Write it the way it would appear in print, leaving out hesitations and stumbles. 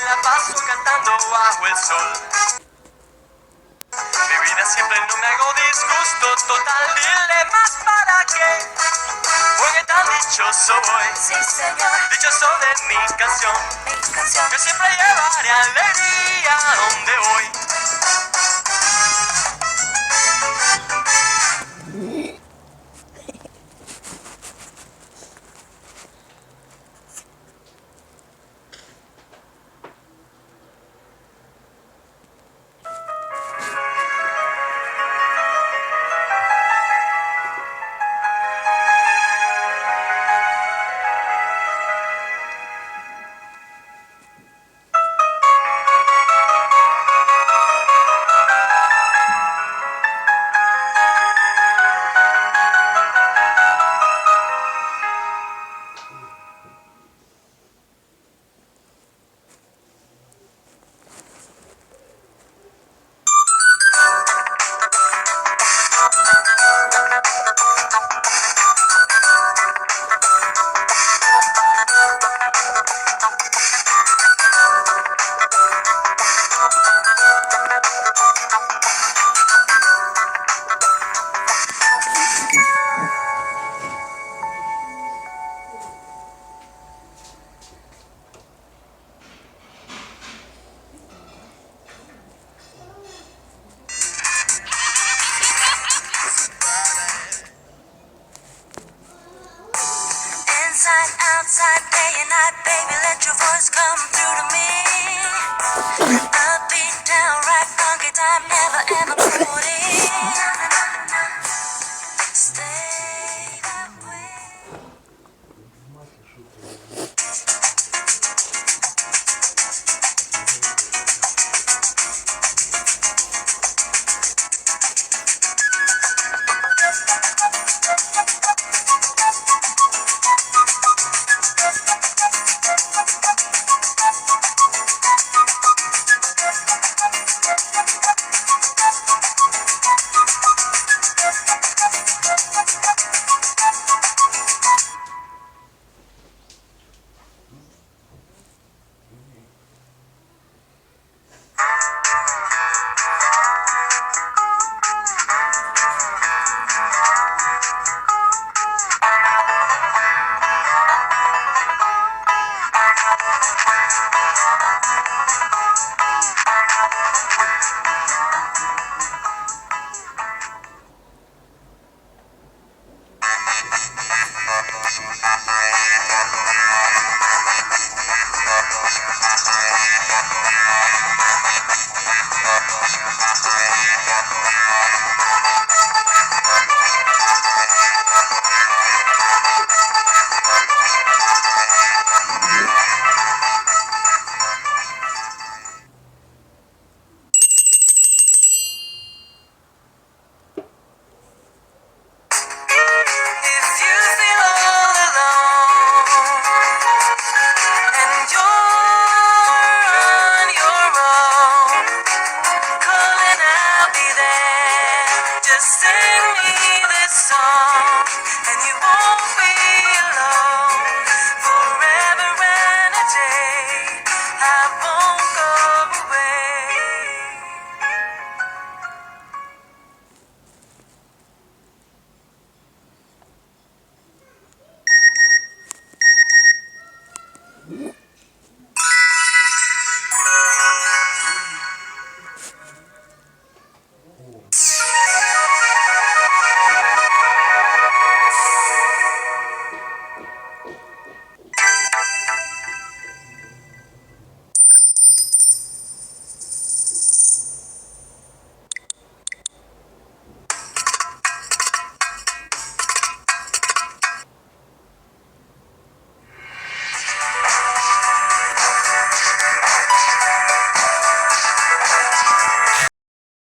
la paso cantando bajo el sol. Mi vida siempre no me hago disgusto, total, dile más para qué. Porque tan dichoso voy, Sí, señor, dichoso de mi canción, mi canción. que siempre llevaré alegría a donde voy. Inside, outside, day and night, baby, let your voice come through to me. Upbeat, downright funky time, never ever put in. Stay that way. If you feel all alone and you're on your own, call and I'll be there. Just sing me this song and you won't be alone. Forever and a day, I won't go away.